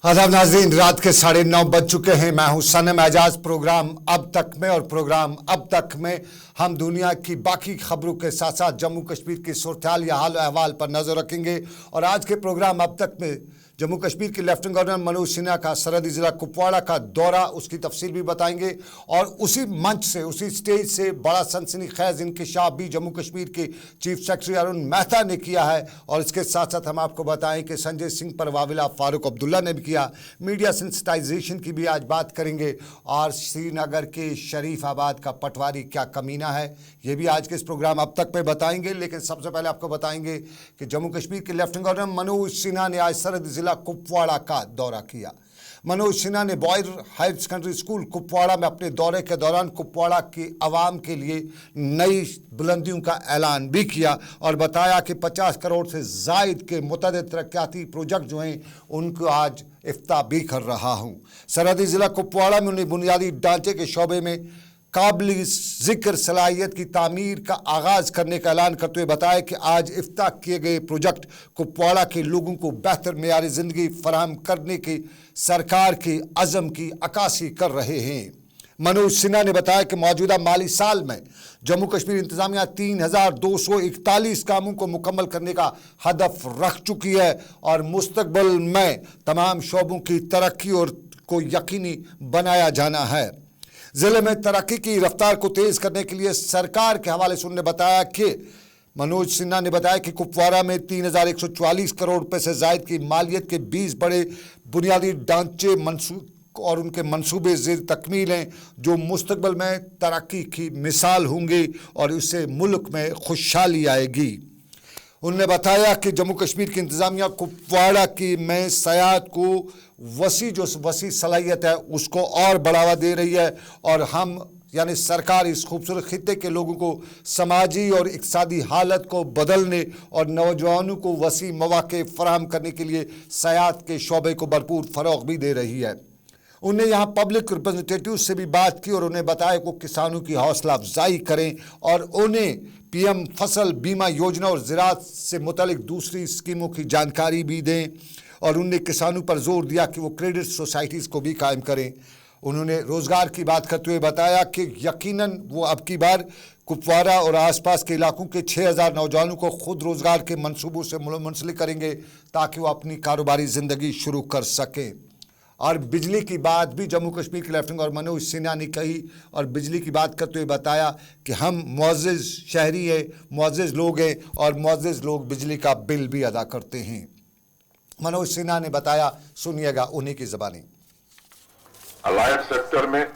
आदाब नाज़रीन, रात के 9:30 बज चुके हैं। मैं हूं सनम एजाज। प्रोग्राम अब तक में और प्रोग्राम अब तक में हम दुनिया की बाकी खबरों के साथ साथ जम्मू कश्मीर की सूरत-ए-हाल या हाल अहवाल पर नजर रखेंगे। और आज के प्रोग्राम अब तक में जम्मू कश्मीर के लेफ्टिनेंट गवर्नर मनोज सिन्हा का सरहदी जिला कुपवाड़ा का दौरा, उसकी तफसील भी बताएंगे। और उसी मंच से, उसी स्टेज से बड़ा सनसनीखेज इंकशाफ भी जम्मू कश्मीर के चीफ सेक्रेटरी अरुण मेहता ने किया है। और इसके साथ साथ हम आपको बताएं कि संजय सिंह पर वाविला फारूक अब्दुल्ला ने भी किया। मीडिया सेंसिटाइजेशन की भी आज बात करेंगे। और श्रीनगर के शरीफाबाद का पटवारी क्या कमीना है, ये भी आज के इस प्रोग्राम अब तक में बताएंगे। लेकिन सबसे पहले आपको बताएंगे कि जम्मू कश्मीर के लेफ्टिनेंट गवर्नर मनोज सिन्हा ने आज सरहदी जिला कुपवाड़ा का दौरा किया। मनोज सिन्हा ने boys higher secondary school Kupwara में अपने दौरे के दौरान कुपवाड़ा की आवाम के लिए नई बुलंदियों का ऐलान भी किया और बताया कि 50 करोड़ से जायद के मुतअद्दिद तरक्याती प्रोजेक्ट जो हैं उनको आज इफ्ताह भी कर रहा हूँ। सरहदी ज़िला कुपवाड़ा में उन्हें बुनियादी ढांचे के शोबे में काबिल जिक्र सलाहियत की तामीर का आगाज़ करने का ऐलान करते हुए बताया कि आज इफ्ताह किए गए प्रोजेक्ट कुपवाड़ा के लोगों को बेहतर मेयारी ज़िंदगी फराहम करने की सरकार के अज़म की अक्कासी कर रहे हैं। मनोज सिन्हा ने बताया कि मौजूदा माली साल में जम्मू कश्मीर इंतजामिया 3241 कामों को मुकम्मल करने का हदफ रख चुकी है और मुस्तकबिल में तमाम शोबों की तरक्की और को यकीनी बनाया जाना है। ज़िले में तरक्की की रफ्तार को तेज़ करने के लिए सरकार के हवाले से उन्होंने बताया कि मनोज सिन्हा ने बताया कि कुपवाड़ा में 3144 करोड़ रुपए से जायद की मालियत के 20 बड़े बुनियादी ढांचे और उनके मंसूबे ज़ेर तकमील हैं जो मुस्तकबिल में तरक्की की मिसाल होंगे और इससे मुल्क में खुशहाली आएगी। उन्होंने बताया कि जम्मू कश्मीर की इंतज़ामिया कुपवाड़ा की में सयाहत को वसी सलाहियत है उसको और बढ़ावा दे रही है और हम यानी सरकार इस खूबसूरत खित्ते के लोगों को समाजी और इक़्तिसादी हालत को बदलने और नौजवानों को वसी मौक़े फराहम करने के लिए सयाहत के शोबे को भरपूर फ़रोग़ भी दे रही है। उन्हें यहाँ पब्लिक रिप्रेजेंटेटिव से भी बात की और उन्हें बताया कि किसानों की हौसला अफजाई करें और उन्हें पीएम फसल बीमा योजना और ज़राअत से मुतल्लिक दूसरी स्कीमों की जानकारी भी दें। और उन्होंने किसानों पर जोर दिया कि वो क्रेडिट सोसाइटीज़ को भी कायम करें। उन्होंने रोज़गार की बात करते हुए बताया कि यकीनन वो अब की बार कुपवाड़ा और आसपास के इलाकों के 6000 नौजवानों को खुद रोज़गार के मंसूबों से मुंसलिक करेंगे ताकि वो अपनी कारोबारी ज़िंदगी शुरू कर सकें। और बिजली की बात भी जम्मू कश्मीर के लेफ्टिनेंट गवर्नर मनोज सिन्हा ने कही और बिजली की बात करते हुए बताया कि हम मुअज़्ज़िज़ शहरी हैं, मुअज़्ज़िज़ लोग हैं और मुअज़्ज़िज़ लोग बिजली का बिल भी अदा करते हैं। मनोज सिन्हा ने बताया, सुनिएगा उन्हीं की ज़बानी। अलाइड सेक्टर में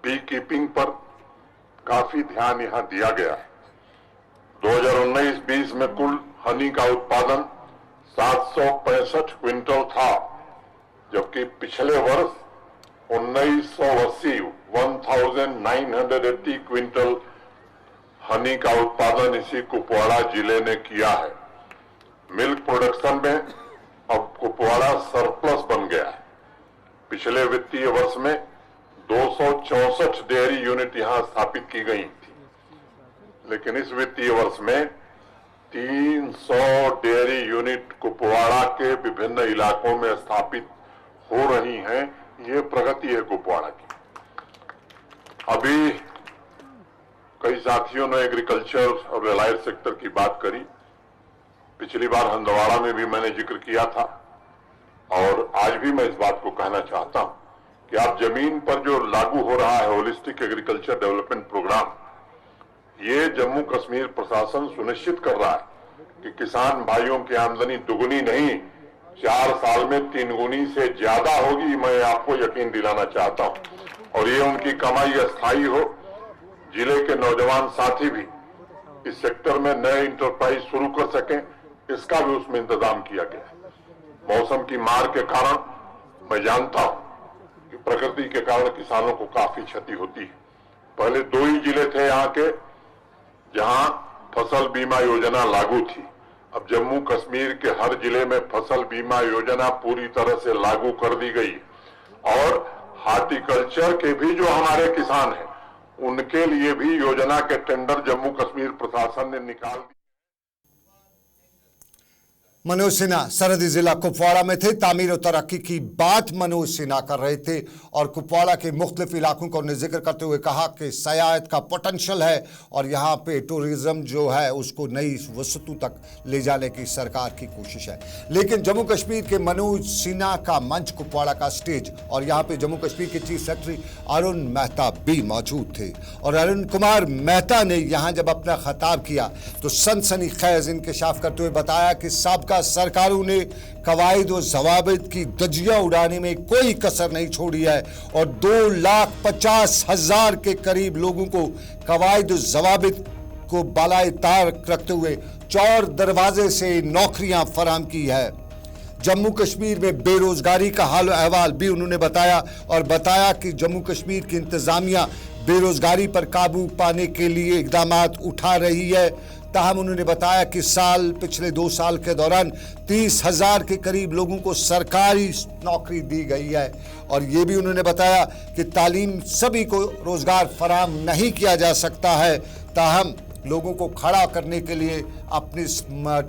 बी कीपिंग पर काफी ध्यान यहाँ दिया गया है। 2019-20 में कुल हनी का उत्पादन 765 क्विंटल था, जबकि पिछले वर्ष 1980 क्विंटल हनी का उत्पादन इसी कुपवाड़ा जिले ने किया है। मिल्क प्रोडक्शन में अब कुपवाड़ा सरप्लस बन गया है। पिछले वित्तीय वर्ष में 264 डेयरी यूनिट यहां स्थापित की गई थी, लेकिन इस वित्तीय वर्ष में 300 डेयरी यूनिट कुपवाड़ा के विभिन्न इलाकों में स्थापित हो रही हैं। ये प्रगति है कुपवाड़ा की। अभी कई साथियों ने एग्रीकल्चर और रिलायंस सेक्टर की बात करी। पिछली बार हंदवाड़ा में भी मैंने जिक्र किया था और आज भी मैं इस बात को कहना चाहता हूं कि आप जमीन पर जो लागू हो रहा है होलिस्टिक एग्रीकल्चर डेवलपमेंट प्रोग्राम, ये जम्मू कश्मीर प्रशासन सुनिश्चित कर रहा है कि किसान भाइयों की आमदनी दुगुनी नहीं 4 साल में 3 गुनी से ज्यादा होगी। मैं आपको यकीन दिलाना चाहता हूं और ये उनकी कमाई अस्थायी हो। जिले के नौजवान साथी भी इस सेक्टर में नए इंटरप्राइज शुरू कर सकें, इसका भी उसमें इंतजाम किया गया है। मौसम की मार के कारण मैं जानता हूं कि प्रकृति के कारण किसानों को काफी क्षति होती है। पहले 2 ही जिले थे यहाँ के जहां फसल बीमा योजना लागू थी। अब जम्मू कश्मीर के हर जिले में फसल बीमा योजना पूरी तरह से लागू कर दी गई और हार्टिकल्चर के भी जो हमारे किसान हैं उनके लिए भी योजना के टेंडर जम्मू कश्मीर प्रशासन ने निकाल दिए। मनोज सिन्हा सरहदी जिला कुपवाड़ा में थे। तामीर और तरक्की की बात मनोज सिन्हा कर रहे थे और कुपवाड़ा के मुख्तलिफ इलाकों का उन्होंने जिक्र करते हुए कहा कि सयाहत का पोटेंशियल है और यहाँ पे टूरिज्म जो है उसको नई वस्तु तक ले जाने की सरकार की कोशिश है। लेकिन जम्मू कश्मीर के मनोज सिन्हा का मंच कुपवाड़ा का स्टेज और यहाँ पे जम्मू कश्मीर के चीफ सेक्रेटरी अरुण मेहता भी मौजूद थे और अरुण कुमार मेहता ने यहाँ जब अपना खिताब किया तो सनसनीखेज इंकशाफ करते हुए बताया कि साबका सरकारों ने कवायद और जवाबित की धज्जियां उड़ाने में कोई कसर नहीं छोड़ी है और 2,50,000 के करीब लोगों को कवायद और जवाबित को बालाए तार रखते हुए चौर दरवाजे से नौकरियां फराहम की है। जम्मू कश्मीर में बेरोजगारी का हाल अहवाल भी उन्होंने बताया और बताया कि जम्मू कश्मीर की इंतजामिया बेरोजगारी पर काबू पाने के लिए इकदामात उठा रही है। ताहम उन्होंने बताया कि पिछले 2 साल के दौरान 30,000 के करीब लोगों को सरकारी नौकरी दी गई है और ये भी उन्होंने बताया कि तालीम सभी को रोजगार फराहम नहीं किया जा सकता है। ताहम लोगों को खड़ा करने के लिए अपनी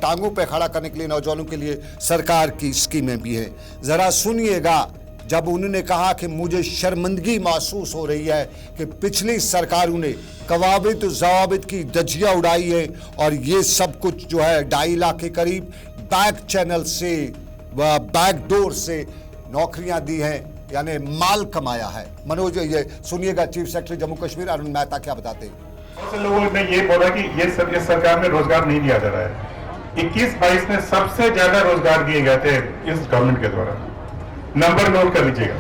टांगों पे खड़ा करने के लिए नौजवानों के लिए सरकार की स्कीमें भी है। जरा सुनिएगा जब उन्होंने कहा कि मुझे शर्मिंदगी महसूस हो रही है कि पिछली सरकारों ने कवाबित जवाबित की धज्जियां उड़ाई है और ये सब कुछ जो है 2.5 लाख के करीब बैक चैनल से व बैक डोर से नौकरियां दी हैं, यानी माल कमाया है। मनोज ये सुनिएगा चीफ सेक्रेटरी जम्मू कश्मीर अरुण मेहता क्या बताते हैं। बहुत से लोगों ने ये बोला कि ये सरकार में रोजगार नहीं दिया जा रहा है। 21-22 में सबसे ज्यादा रोजगार दिए गए थे इस गवर्नमेंट के द्वारा। नंबर नोट कर लीजिएगा,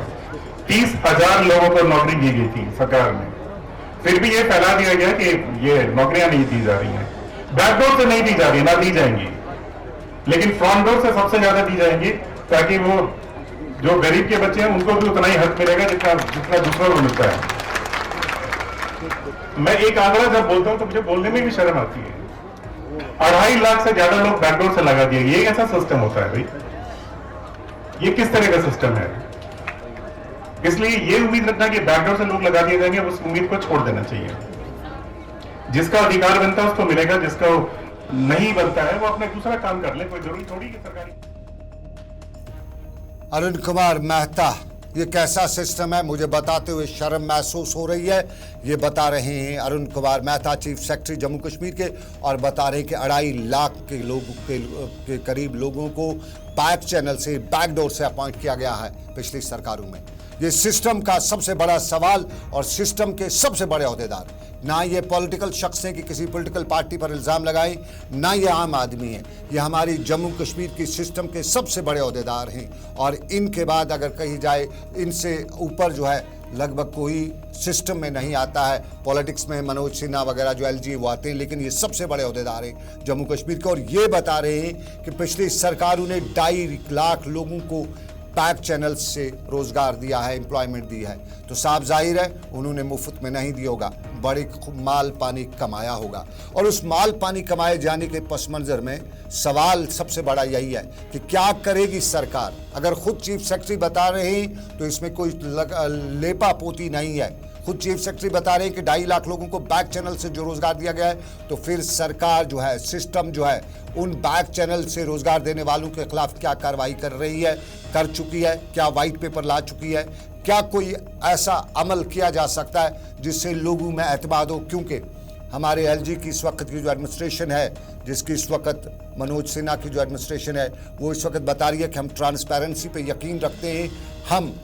30,000 लोगों को नौकरी दी गई थी सरकार में। फिर भी ये फैला दिया गया कि ये नौकरियां नहीं दी जा रही हैं। बैकडोर से नहीं दी जा रही, ना दी जाएंगी, लेकिन फ्रंट डोर से सबसे ज्यादा दी जाएंगी ताकि वो जो गरीब के बच्चे हैं उनको भी उतना ही हक मिलेगा जितना दूसरों को मिलता है। मैं एक आंकड़ा जब बोलता हूं तो मुझे बोलने में भी शर्म आती है। 2.5 लाख से ज्यादा लोग बैकडोर से लगा दिए। ये कैसा सिस्टम होता है भाई? ये किस तरह का सिस्टम है? इसलिए ये उम्मीद रखना कि बैकडोर से लोग लगा दिए जाएंगे, उस उम्मीद को छोड़ देना चाहिए। जिसका अधिकार बनता है उसको मिलेगा, जिसका नहीं बनता है वो अपना दूसरा काम कर ले। कोई जरूरी थोड़ी कि सरकारी। अरुण कुमार मेहता, ये कैसा सिस्टम है मुझे बताते हुए शर्म महसूस हो रही है। ये बता रहे हैं अरुण कुमार मेहता चीफ सेक्रेटरी जम्मू कश्मीर के और बता रहे हैं कि 2.5 लाख के लोगों के करीब लोगों को बैक चैनल से बैकडोर से अपॉइंट किया गया है पिछली सरकारों में। ये सिस्टम का सबसे बड़ा सवाल और सिस्टम के सबसे बड़े ओहदेदार, ना ये पॉलिटिकल शख्स हैं कि किसी पॉलिटिकल पार्टी पर इल्ज़ाम लगाएं, ना ये आम आदमी है, ये हमारी जम्मू कश्मीर की सिस्टम के सबसे बड़े ओहदेदार हैं और इनके बाद अगर कही जाए इनसे ऊपर जो है लगभग कोई सिस्टम में नहीं आता है। पॉलिटिक्स में मनोज सिन्हा वगैरह जो एलजी वो आते हैं, लेकिन ये सबसे बड़े ओहदेदार हैं जम्मू कश्मीर के और ये बता रहे हैं कि पिछली सरकारों ने 2.5 लाख लोगों को बैक चैनल से रोजगार दिया है, एम्प्लॉयमेंट दी है। तो साफ जाहिर है उन्होंने मुफ्त में नहीं दिया होगा, बड़े माल पानी कमाया होगा और उस माल पानी कमाए जाने के पस मंजर में सवाल सबसे बड़ा यही है कि क्या करेगी सरकार। अगर खुद चीफ सेक्रेटरी बता रहे हैं तो इसमें कोई लेपा पोती नहीं है। खुद चीफ सेक्रेटरी बता रहे हैं कि 2.5 लाख लोगों को बैक चैनल से जो रोजगार दिया गया है, तो फिर सरकार जो है सिस्टम जो है उन बैक चैनल से रोजगार देने वालों के खिलाफ क्या कार्रवाई कर रही है, कर चुकी है, क्या वाइट पेपर ला चुकी है, क्या कोई ऐसा अमल किया जा सकता है जिससे लोगों में एतमाद हो। क्योंकि हमारे एलजी की इस वक्त की जो एडमिनिस्ट्रेशन है, जिसकी इस वक्त मनोज सिन्हा की जो एडमिनिस्ट्रेशन है, वो इस वक्त बता रही है कि हम ट्रांसपेरेंसी पे यकीन रखते हैं, हम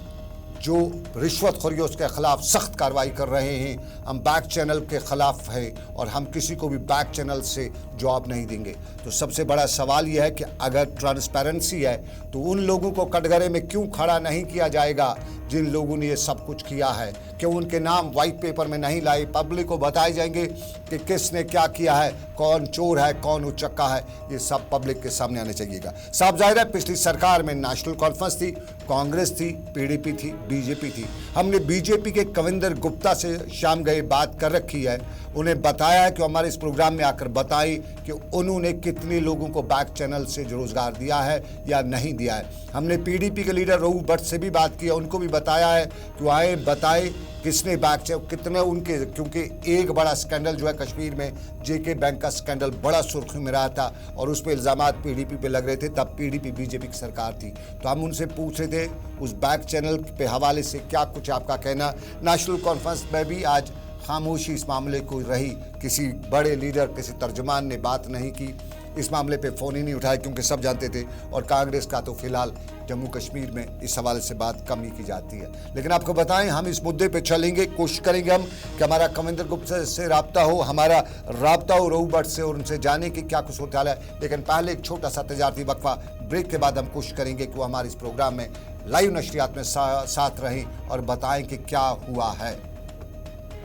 जो रिश्वतखोरी है उसके खिलाफ सख्त कार्रवाई कर रहे हैं, हम बैक चैनल के खिलाफ है और हम किसी को भी बैक चैनल से जॉब नहीं देंगे। तो सबसे बड़ा सवाल यह है कि अगर ट्रांसपेरेंसी है तो उन लोगों को कटघरे में क्यों खड़ा नहीं किया जाएगा जिन लोगों ने ये सब कुछ किया है? क्यों उनके नाम वाइट पेपर में नहीं लाए, पब्लिक को बताए जाएंगे कि किसने क्या किया है, कौन चोर है, कौन उचक्का है, ये सब पब्लिक के सामने आने चाहिएगा। साफ जाहिर है पिछली सरकार में नेशनल कॉन्फ्रेंस थी, कांग्रेस थी, पीडीपी थी, बीजेपी थी। हमने बीजेपी के कविंदर गुप्ता से शाम गए बात कर रखी है, उन्हें बताया है कि हमारे इस प्रोग्राम में आकर बताएं कि उन्होंने कितने लोगों को बैक चैनल से रोजगार दिया है या नहीं दिया है। हमने पीडीपी के लीडर रहू भट्ट से भी बात की है, उनको भी बताया है कि वो आए बताए किसने बैग चेक कितने उनके, क्योंकि एक बड़ा स्कैंडल जो है कश्मीर में जेके बैंक का स्कैंडल बड़ा सुर्खी में रहा था और उस पर इल्ज़ामात पीडीपी पे लग रहे थे। तब पीडीपी बीजेपी की सरकार थी। तो हम उनसे पूछ रहे थे उस बैक चैनल पे हवाले से क्या कुछ आपका कहना। नेशनल कॉन्फ्रेंस में भी आज खामोशी इस मामले को रही, किसी बड़े लीडर किसी तर्जुमान ने बात नहीं की, इस मामले पे फ़ोन ही नहीं उठाया क्योंकि सब जानते थे। और कांग्रेस का तो फिलहाल जम्मू कश्मीर में इस हवाले से बात कम ही की जाती है। लेकिन आपको बताएं हम इस मुद्दे पे चलेंगे, कोशिश करेंगे हम कि हमारा कविंदर गुप्ता से रब्ता हो, हमारा रब्ता हो रोहू भट्ट से और उनसे जाने की क्या कुछ सूरत है। लेकिन पहले एक छोटा सा तजारती वक्फा, ब्रेक के बाद हम कोशिश करेंगे कि वो हमारे इस प्रोग्राम में लाइव नशरियात में साथ रहें और बताएं कि क्या हुआ है।